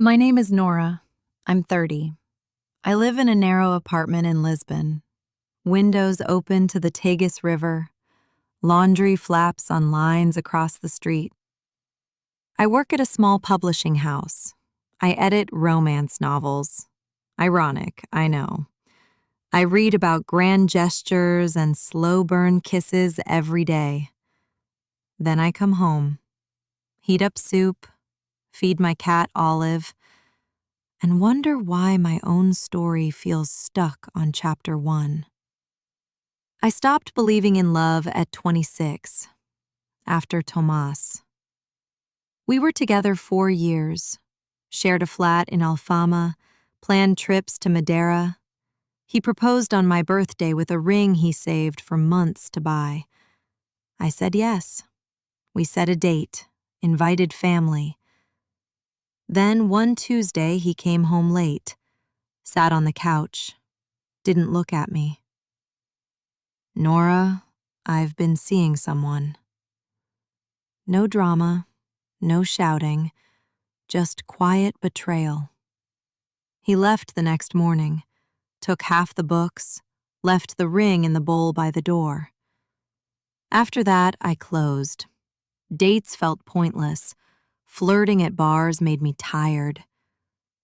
My name is Nora. I'm 30. I live in a narrow apartment in Lisbon. Windows open to the Tagus River. Laundry flaps on lines across the street. I work at a small publishing house. I edit romance novels. Ironic, I know. I read about grand gestures and slow burn kisses every day. Then I come home, heat up soup, feed my cat Olive, and wonder why my own story feels stuck on chapter 1. I stopped believing in love at 26, after Tomas. We were together 4 years, shared a flat in Alfama, planned trips to Madeira. He proposed on my birthday with a ring he saved for months to buy. I said yes. We set a date, invited family. Then one Tuesday he came home late, sat on the couch, didn't look at me. Nora, I've been seeing someone. No drama, no shouting, just quiet betrayal. He left the next morning, took half the books, left the ring in the bowl by the door. After that, I closed. Dates felt pointless. Flirting at bars made me tired.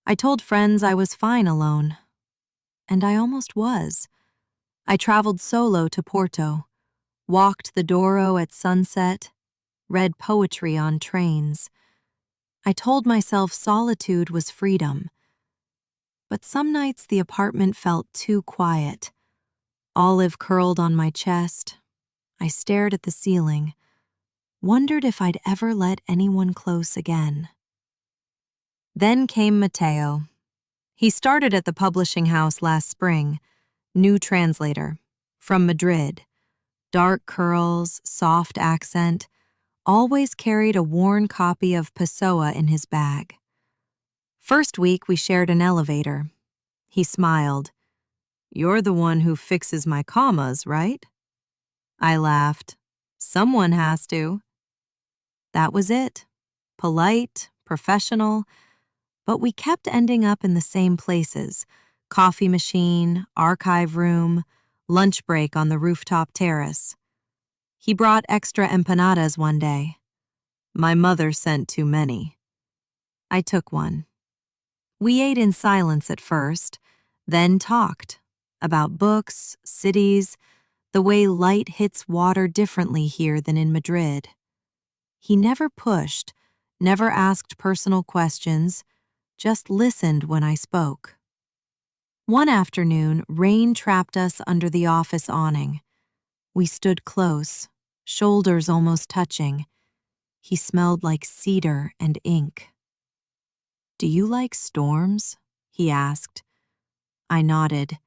I told friends I was fine alone. And I almost was. I traveled solo to Porto, walked the Douro at sunset, read poetry on trains. I told myself solitude was freedom. But some nights the apartment felt too quiet. Olive curled on my chest. I stared at the ceiling, wondered if I'd ever let anyone close again. Then came Mateo. He started at the publishing house last spring, new translator, from Madrid. Dark curls, soft accent, always carried a worn copy of Pessoa in his bag. First week we shared an elevator. He smiled. "You're the one who fixes my commas, right?" I laughed. "Someone has to." That was it. Polite, professional, but we kept ending up in the same places: coffee machine, archive room, lunch break on the rooftop terrace. He brought extra empanadas one day. My mother sent too many. I took one. We ate in silence at first, then talked about books, cities, the way light hits water differently here than in Madrid. He never pushed, never asked personal questions, just listened when I spoke. One afternoon, rain trapped us under the office awning. We stood close, shoulders almost touching. He smelled like cedar and ink. "Do you like storms?" he asked. I nodded.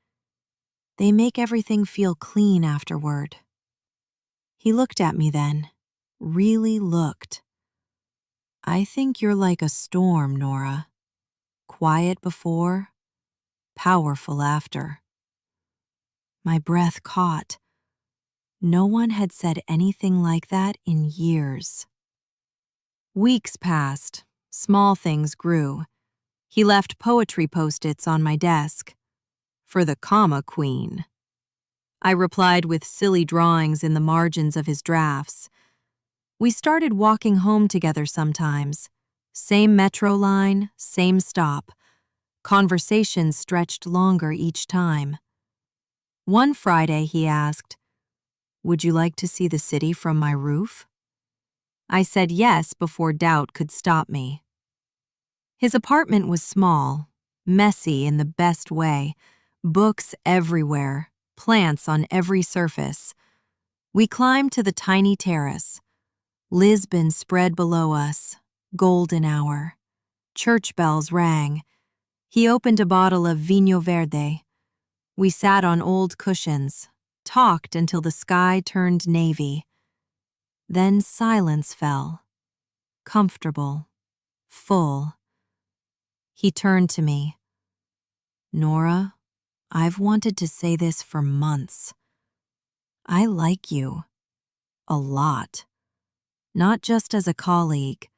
"They make everything feel clean afterward." He looked at me then, really looked. "I think you're like a storm, Nora. Quiet before, powerful after." My breath caught. No one had said anything like that in years. Weeks passed. Small things grew. He left poetry post-its on my desk. "For the comma queen." I replied with silly drawings in the margins of his drafts. We started walking home together sometimes. Same metro line, same stop. Conversations stretched longer each time. One Friday he asked, "Would you like to see the city from my roof?" I said yes before doubt could stop me. His apartment was small, messy in the best way, books everywhere, plants on every surface. We climbed to the tiny terrace. Lisbon spread below us, golden hour. Church bells rang. He opened a bottle of Vinho Verde. We sat on old cushions, talked until the sky turned navy. Then silence fell, comfortable, full. He turned to me. "Nora, I've wanted to say this for months. I like you. A lot. Not just as a colleague,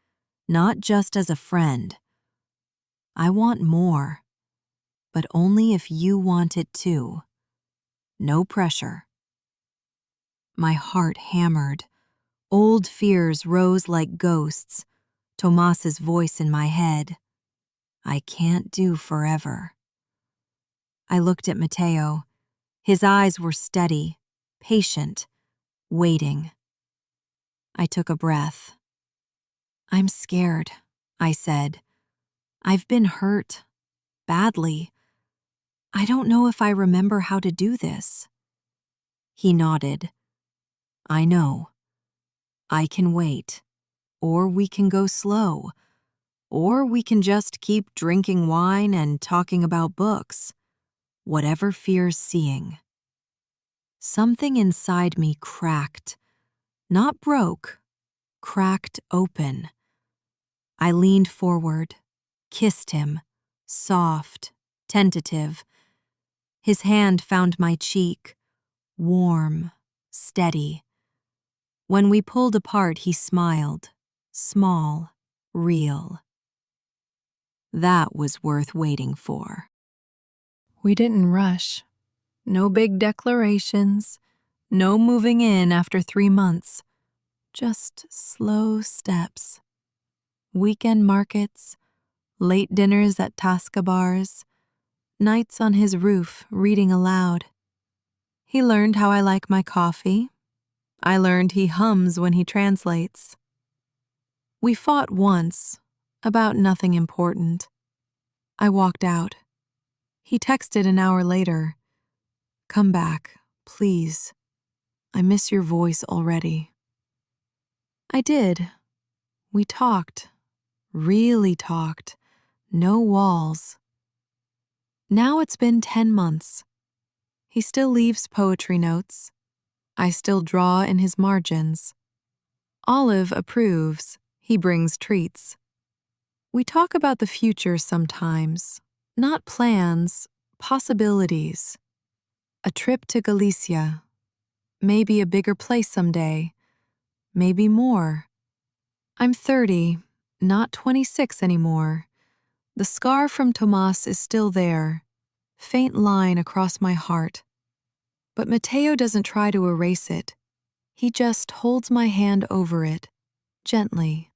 not just as a friend. I want more, but only if you want it too. No pressure. My heart hammered. Old fears rose like ghosts. Tomas's voice in my head. I can't do forever. I looked at Mateo. His eyes were steady, patient, waiting. I took a breath. I'm scared, I said. I've been hurt, badly. I don't know if I remember how to do this. He nodded. I know. I can wait. Or we can go slow. Or we can just keep drinking wine and talking about books. Whatever fears seeing. Something inside me cracked. Not broke. Cracked open. I leaned forward, kissed him, soft, tentative. His hand found my cheek, warm, steady. When we pulled apart, he smiled, small, real. That was worth waiting for. We didn't rush. No big declarations, no moving in after 3 months. Just slow steps. Weekend markets, late dinners at Tasca bars, nights on his roof reading aloud. He learned how I like my coffee. I learned he hums when he translates. We fought once, about nothing important. I walked out. He texted an hour later. Come back, please. I miss your voice already. I did. We talked. Really talked. No walls. Now it's been 10 months. He still leaves poetry notes. I still draw in his margins. Olive approves. He brings treats. We talk about the future sometimes. Not plans, possibilities. A trip to Galicia. Maybe a bigger place someday. Maybe more. I'm 30, not 26 anymore. The scar from Tomas is still there, faint line across my heart. But Mateo doesn't try to erase it. He just holds my hand over it, gently.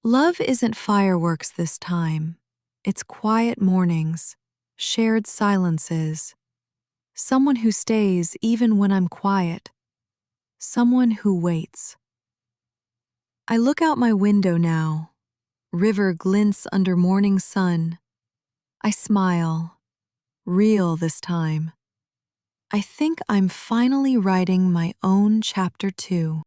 Love isn't fireworks this time. It's quiet mornings, shared silences. Someone who stays even when I'm quiet. Someone who waits. I look out my window now. River glints under morning sun. I smile. Real this time. I think I'm finally writing my own chapter 2.